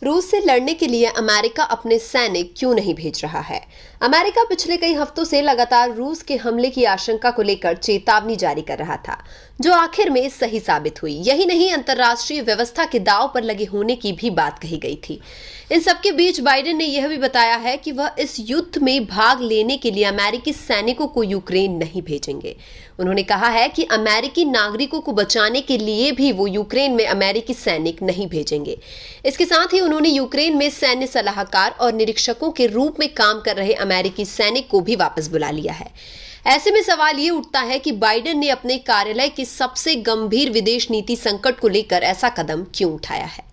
रूस से लड़ने के लिए अमेरिका अपने सैनिक क्यों नहीं भेज रहा है? अमेरिका पिछले कई हफ्तों से लगातार रूस के हमले की आशंका को लेकर चेतावनी जारी कर रहा था, जो आखिर में सही साबित हुई। यही नहीं, अंतर्राष्ट्रीय व्यवस्था के दांव पर लगे होने की भी बात कही गई थी। इन सबके बीच बाइडेन ने यह भी बताया है कि वह इस युद्ध में भाग लेने के लिए अमेरिकी सैनिकों को यूक्रेन नहीं भेजेंगे। उन्होंने कहा है कि अमेरिकी नागरिकों को बचाने के लिए भी वो यूक्रेन में अमेरिकी सैनिक नहीं भेजेंगे। इसके साथ ही उन्होंने यूक्रेन में सैन्य सलाहकार और निरीक्षकों के रूप में काम कर रहे अमेरिकी सैनिक को भी वापस बुला लिया है। ऐसे में सवाल ये उठता है कि बाइडेन ने अपने कार्यालय के सबसे गंभीर विदेश नीति संकट को लेकर ऐसा कदम क्यों उठाया है?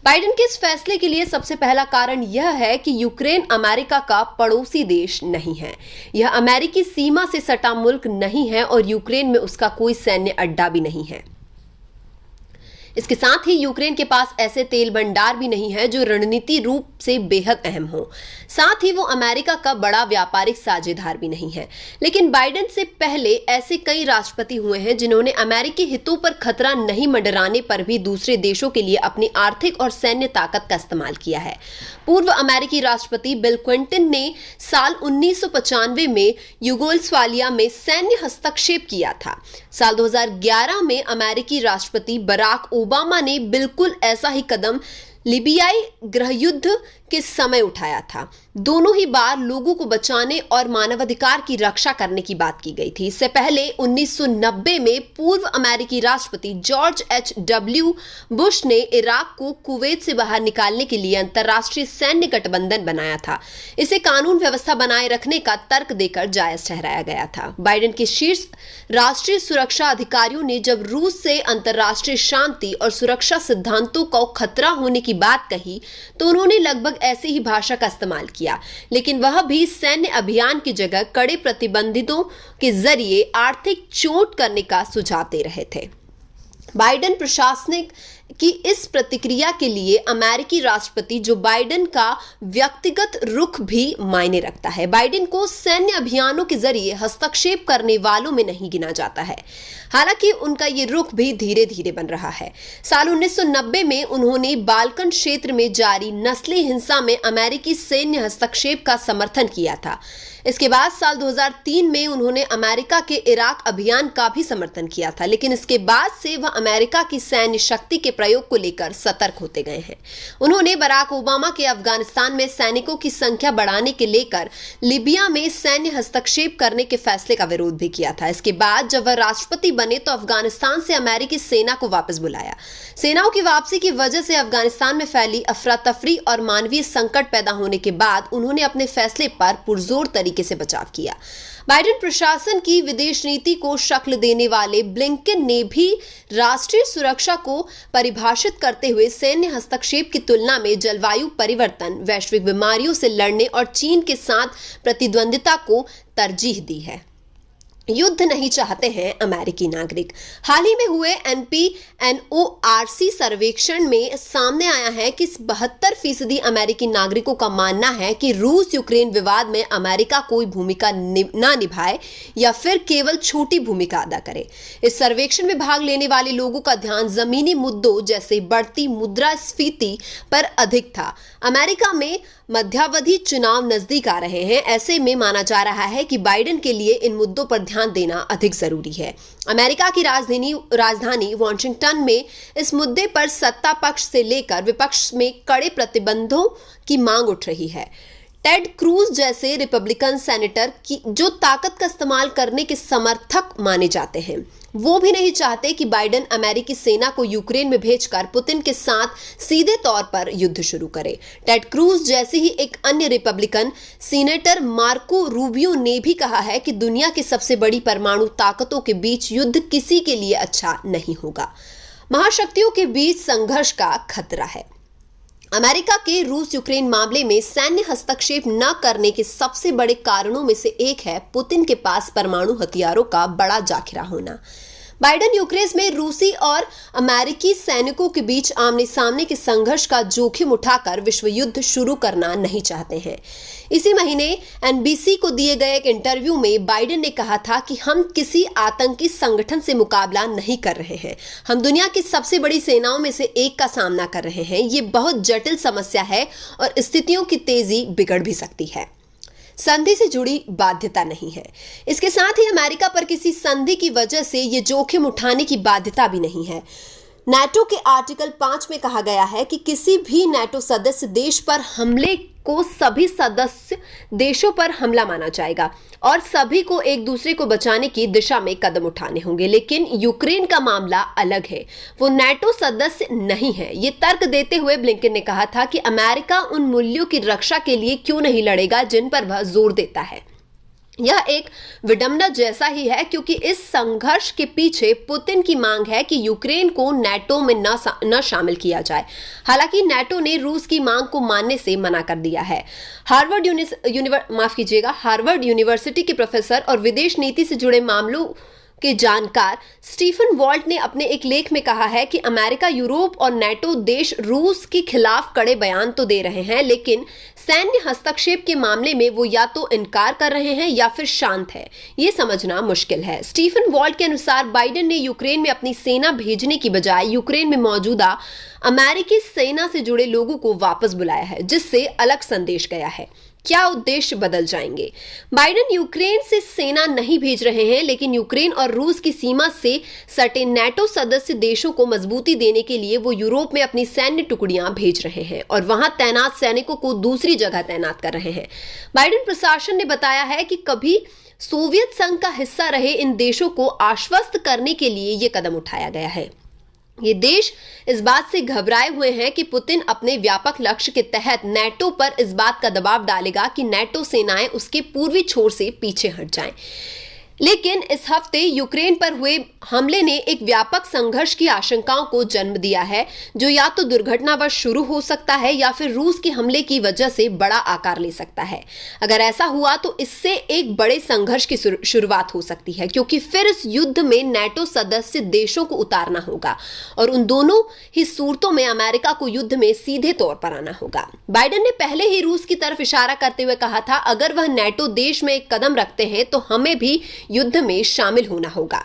बाइडेन के इस फैसले के लिए सबसे पहला कारण यह है कि यूक्रेन अमेरिका का पड़ोसी देश नहीं है। यह अमेरिकी सीमा से सटा मुल्क नहीं है और यूक्रेन में उसका कोई सैन्य अड्डा भी नहीं है। इसके साथ ही यूक्रेन के पास ऐसे तेल भंडार भी नहीं है जो रणनीति रूप से बेहद अहम हो। साथ ही वो अमेरिका का बड़ा व्यापारिक साझेदार भी नहीं है। लेकिन बाइडेन से पहले ऐसे कई राष्ट्रपति हुए हैं जिन्होंने अमेरिकी हितों पर खतरा नहीं मंडराने पर भी दूसरे देशों के लिए अपनी आर्थिक और सैन्य ताकत का इस्तेमाल किया है। पूर्व अमेरिकी राष्ट्रपति बिल क्लिंटन ने साल 1995 में यूगोस्लाविया में सैन्य हस्तक्षेप किया था। साल 2011 में अमेरिकी राष्ट्रपति बराक ओबामा ने बिल्कुल ऐसा ही कदम लीबियाई गृहयुद्ध के समय उठाया था। दोनों ही बार लोगों को बचाने और मानवाधिकार की रक्षा करने की बात की गई थी। इससे पहले 1990 में पूर्व अमेरिकी राष्ट्रपति जॉर्ज H.W. बुश ने इराक को कुवैत से बाहर निकालने के लिए अंतर्राष्ट्रीय सैन्य गठबंधन बनाया था। इसे कानून व्यवस्था बनाए रखने का तर्क देकर जायज ठहराया गया था। बाइडेन के शीर्ष राष्ट्रीय सुरक्षा अधिकारियों ने जब रूस से अंतर्राष्ट्रीय शांति और सुरक्षा सिद्धांतों को खतरा होने की बात कही तो उन्होंने लगभग ऐसी ही भाषा का इस्तेमाल किया, लेकिन वह भी सैन्य अभियान की जगह कड़े प्रतिबंधों के जरिए आर्थिक चोट करने का सुझाव दे रहे थे। बाइडेन प्रशासनिक की इस प्रतिक्रिया के लिए अमेरिकी राष्ट्रपति जो बाइडेन का व्यक्तिगत रुख भी मायने रखता है। बाइडेन को सैन्य अभियानों के जरिए हस्तक्षेप करने वालों में नहीं गिना जाता है, हालांकि उनका ये रुख भी धीरे धीरे बन रहा है। साल 1990 में उन्होंने बाल्कन क्षेत्र में जारी नस्ली हिंसा में अमेरिकी सैन्य हस्तक्षेप का समर्थन किया था। इसके बाद साल 2003 में उन्होंने अमेरिका के इराक अभियान का भी समर्थन किया था, लेकिन इसके बाद से वह अमेरिका की सैन्य शक्ति के प्रयोग को लेकर सतर्क होते गए हैं। उन्होंने बराक ओबामा के अफगानिस्तान में सैनिकों की संख्या बढ़ाने के लेकर लीबिया में सैन्य हस्तक्षेप करने के फैसले का विरोध भी किया था। इसके बाद जब वह राष्ट्रपति बने तो अफगानिस्तान से अमेरिकी सेना को वापस बुलाया। सेनाओं की वापसी की वजह से अफगानिस्तान में फैली अफरा तफरी और मानवीय संकट पैदा होने के बाद उन्होंने अपने फैसले पर पुरजोर तरीके से बचाव किया। बाइडेन प्रशासन की विदेश नीति को शक्ल देने वाले ब्लिंकन ने भी राष्ट्रीय सुरक्षा को परिभाषित करते हुए सैन्य हस्तक्षेप की तुलना में जलवायु परिवर्तन, वैश्विक बीमारियों से लड़ने और चीन के साथ प्रतिद्वंदिता को तरजीह दी है। युद्ध नहीं चाहते हैं अमेरिकी नागरिक। हाल ही में हुए NPNORC सर्वेक्षण में सामने आया है कि 72% अमेरिकी नागरिकों का मानना है कि रूस यूक्रेन विवाद में अमेरिका कोई भूमिका ना निभाए या फिर केवल छोटी भूमिका अदा करे। इस सर्वेक्षण में भाग लेने वाले लोगों का ध्यान जमीनी मुद्दों जैसे बढ़ती मुद्रास्फीति पर अधिक था। अमेरिका में मध्यावधि चुनाव नजदीक आ रहे हैं, ऐसे में माना जा रहा है कि बाइडेन के लिए इन मुद्दों पर ध्यान देना अधिक जरूरी है। अमेरिका की राजधानी वॉशिंगटन में इस मुद्दे पर सत्ता पक्ष से लेकर विपक्ष में कड़े प्रतिबंधों की मांग उठ रही है। टेड क्रूज जैसे रिपब्लिकन सेनेटर की जो ताकत का इस्तेमाल करने के समर्थक माने जाते हैं, वो भी नहीं चाहते कि बाइडेन अमेरिकी सेना को यूक्रेन में भेजकर पुतिन के साथ सीधे तौर पर युद्ध शुरू करे। टेड क्रूज जैसे ही एक अन्य रिपब्लिकन सीनेटर मार्को रूबियो ने भी कहा है कि दुनिया की सबसे बड़ी परमाणु ताकतों के बीच युद्ध किसी के लिए अच्छा नहीं होगा। महाशक्तियों के बीच संघर्ष का खतरा है। अमेरिका के रूस यूक्रेन मामले में सैन्य हस्तक्षेप न करने के सबसे बड़े कारणों में से एक है पुतिन के पास परमाणु हथियारों का बड़ा जाखिरा होना। बाइडेन यूक्रेन में रूसी और अमेरिकी सैनिकों के बीच आमने सामने के संघर्ष का जोखिम उठाकर विश्व युद्ध शुरू करना नहीं चाहते हैं। इसी महीने एनबीसी को दिए गए एक इंटरव्यू में बाइडेन ने कहा था कि हम किसी आतंकी संगठन से मुकाबला नहीं कर रहे हैं, हम दुनिया की सबसे बड़ी सेनाओं में से एक का सामना कर रहे हैं। ये बहुत जटिल समस्या है और स्थितियों की तेजी बिगड़ भी सकती है। संधि से जुड़ी बाध्यता नहीं है। इसके साथ ही अमेरिका पर किसी संधि की वजह से ये जोखिम उठाने की बाध्यता भी नहीं है। नाटो के आर्टिकल 5 में कहा गया है कि किसी भी नाटो सदस्य देश पर हमले को सभी सदस्य देशों पर हमला माना जाएगा और सभी को एक दूसरे को बचाने की दिशा में कदम उठाने होंगे। लेकिन यूक्रेन का मामला अलग है, वो नाटो सदस्य नहीं है। ये तर्क देते हुए ब्लिंकन ने कहा था कि अमेरिका उन मूल्यों की रक्षा के लिए क्यों नहीं लड़ेगा जिन पर वह जोर देता है। यह एक विडंबना जैसा ही है क्योंकि इस संघर्ष के पीछे पुतिन की मांग है कि यूक्रेन को नाटो में न शामिल किया जाए। हालांकि नाटो ने रूस की मांग को मानने से मना कर दिया है। हार्वर्ड यूनिवर्सिटी के प्रोफेसर और विदेश नीति से जुड़े मामलों के जानकार स्टीफन वॉल्ट ने अपने एक लेख में कहा है कि अमेरिका, यूरोप और नाटो देश रूस के खिलाफ कड़े बयान तो दे रहे हैं, लेकिन सैन्य हस्तक्षेप के मामले में वो या तो इनकार कर रहे हैं या फिर शांत है। ये समझना मुश्किल है। स्टीफन वॉल्ट के अनुसार बाइडेन ने यूक्रेन में अपनी सेना भेजने की बजाय यूक्रेन में मौजूदा अमेरिकी सेना से जुड़े लोगों को वापस बुलाया है, जिससे अलग संदेश गया है। क्या उद्देश्य बदल जाएंगे? बाइडेन यूक्रेन से सेना नहीं भेज रहे हैं, लेकिन यूक्रेन और रूस की सीमा से सटे नाटो सदस्य देशों को मजबूती देने के लिए वो यूरोप में अपनी सैन्य टुकड़ियां भेज रहे हैं और वहां तैनात सैनिकों को दूसरी जगह तैनात कर रहे हैं। बाइडेन प्रशासन ने बताया है कि कभी सोवियत संघ का हिस्सा रहे इन देशों को आश्वस्त करने के लिए ये कदम उठाया गया है। ये देश इस बात से घबराए हुए हैं कि पुतिन अपने व्यापक लक्ष्य के तहत नाटो पर इस बात का दबाव डालेगा कि नाटो सेनाएं उसके पूर्वी छोर से पीछे हट जाएं। लेकिन इस हफ्ते यूक्रेन पर हुए हमले ने एक व्यापक संघर्ष की आशंकाओं को जन्म दिया है, जो या तो दुर्घटनावश शुरू हो सकता है या फिर रूस के हमले की वजह से बड़ा आकार ले सकता है। अगर ऐसा हुआ तो इससे एक बड़े संघर्ष की शुरुआत हो सकती है, क्योंकि फिर इस युद्ध में नाटो सदस्य देशों को उतारना होगा और उन दोनों ही सूरतों में अमेरिका को युद्ध में सीधे तौर पर आना होगा। बाइडेन ने पहले ही रूस की तरफ इशारा करते हुए कहा था, अगर वह नाटो देश में एक कदम रखते हैं तो हमें भी युद्ध में शामिल होना होगा।